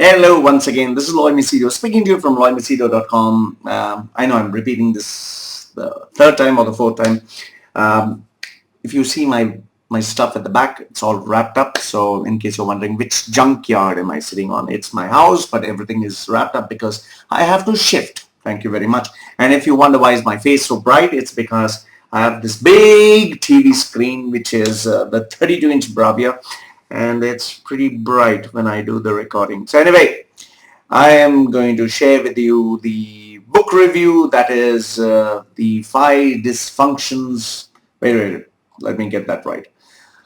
Hello once again, this is Loy Machedo speaking to you from loymachedo.com. I know I'm repeating this the third time or the fourth time. If you see my stuff at the back, it's all wrapped up. So in case you're wondering which junkyard am I sitting on, it's my house, but everything is wrapped up because I have to shift. Thank you very much. And if you wonder why is my face so bright, it's because I have this big TV screen, which is the 32-inch Bravia, and it's pretty bright when I do the recording. So anyway, I am going to share with you the book review, that is the 5 Dysfunctions. Wait, let me get that right.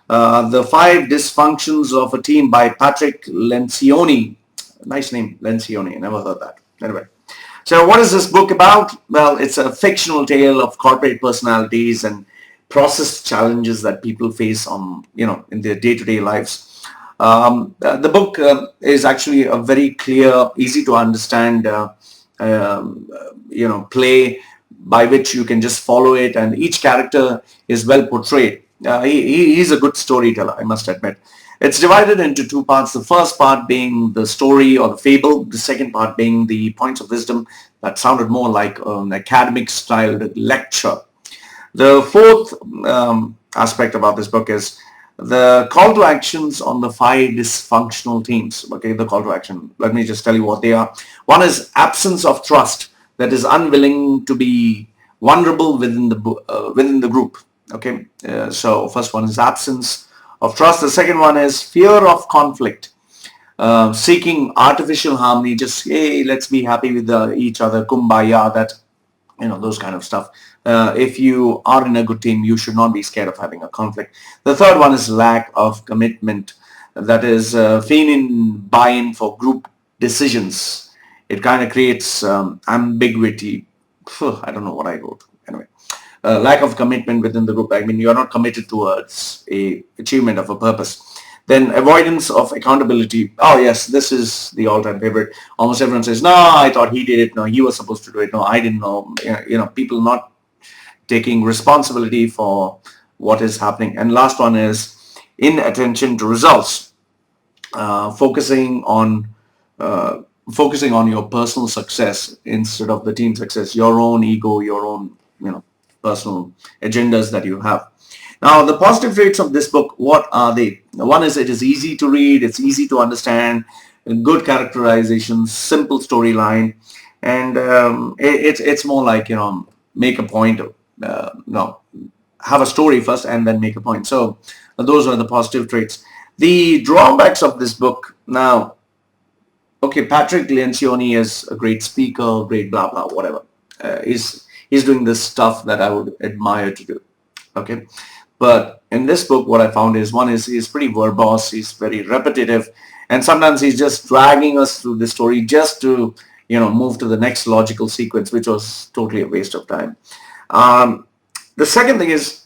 The 5 Dysfunctions of a Team by Patrick Lencioni. Nice name, Lencioni. I never heard that. Anyway. So what is this book about? Well, it's a fictional tale of corporate personalities and process challenges that people face on, in their day-to-day lives. The book is actually a very clear, easy to understand, play by which you can just follow it, and each character is well portrayed. He's a good storyteller, I must admit. It's divided into 2 parts. The first part being the story or the fable. The second part being the points of wisdom that sounded more like an academic styled lecture. The fourth aspect about this book is the call to actions on the 5 dysfunctional teams. Okay, the call to action. Let me just tell you what they are. One is absence of trust, that is unwilling to be vulnerable within the group. Okay, so first one is absence of trust. The second one is fear of conflict, seeking artificial harmony. Just, hey, let's be happy with each other, kumbaya, that, those kind of stuff. If you are in a good team, you should not be scared of having a conflict. The third one is lack of commitment, that is feigning buy-in for group decisions. It kind of creates ambiguity. I don't know what I wrote. Anyway. Lack of commitment within the group. I mean, you're not committed towards a achievement of a purpose. Then avoidance of accountability. Oh yes, this is the all-time favorite. Almost everyone says, no, I thought he did it. No, he was supposed to do it. No, I didn't know. People not taking responsibility for what is happening. And last one is inattention to results. Focusing on your personal success instead of the team success, your own ego, your own, personal agendas that you have. Now, the positive traits of this book, what are they? One is it is easy to read, it's easy to understand, good characterization, simple storyline, and it's more like, make a point, have a story first and then make a point. So those are the positive traits. The drawbacks of this book. Now, okay, Patrick Lencioni is a great speaker, great blah, blah, whatever. He's doing this stuff that I would admire to do. Okay. But in this book, what I found is, one is he's pretty verbose, he's very repetitive, and sometimes he's just dragging us through the story just to, move to the next logical sequence, which was totally a waste of time. The second thing is,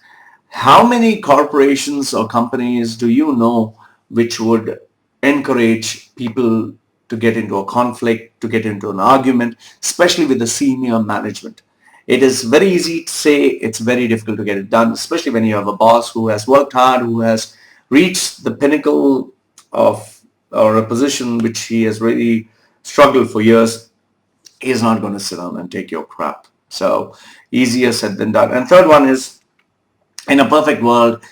how many corporations or companies do you know which would encourage people to get into a conflict, to get into an argument, especially with the senior management? It is very easy to say, it's very difficult to get it done, especially when you have a boss who has worked hard, who has reached the pinnacle of, or a position which he has really struggled for years. He is not going to sit down and take your crap. So easier said than done. And third one is, in a perfect world,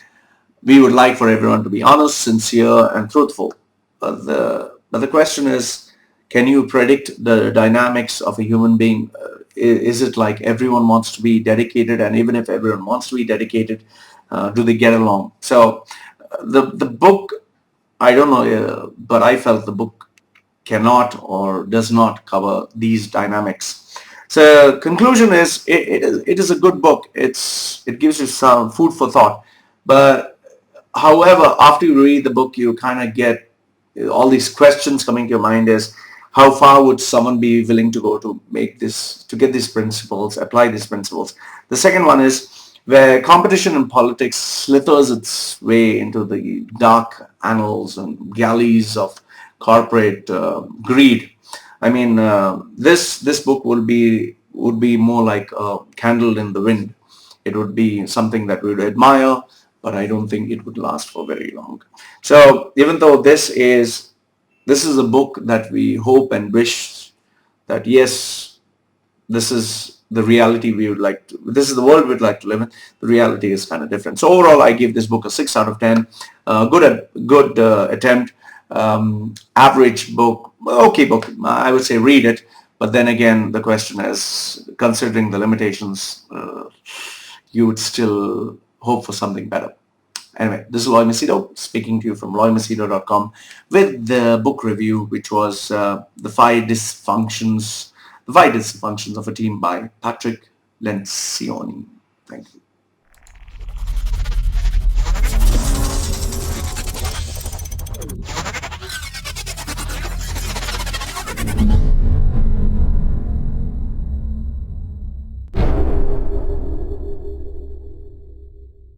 we would like for everyone to be honest, sincere, and truthful. But the question is, can you predict the dynamics of a human being? Is it like everyone wants to be dedicated, and even if everyone wants to be dedicated, do they get along? So the book, I don't know, but I felt the book cannot or does not cover these dynamics. So conclusion is, it is a good book. It gives you some food for thought. But however, after you read the book, you kind of get all these questions coming to your mind is, how far would someone be willing to go to make this, to get these principles, apply these principles? The second one is where competition in politics slithers its way into the dark annals and galleys of corporate greed. I mean, this book would be more like a candle in the wind. It would be something that we would admire, but I don't think it would last for very long. So even though this is This is a book that we hope and wish that, yes, this is the reality we would like to, this is the world we'd like to live in. The reality is kind of different. So overall, I give this book a 6 out of 10. Good attempt. Average book, okay book. I would say read it. But then again, the question is, considering the limitations, you would still hope for something better. Anyway, this is Loy Machedo speaking to you from loymachedo.com with the book review, which was The Five Dysfunctions of a Team by Patrick Lencioni. Thank you.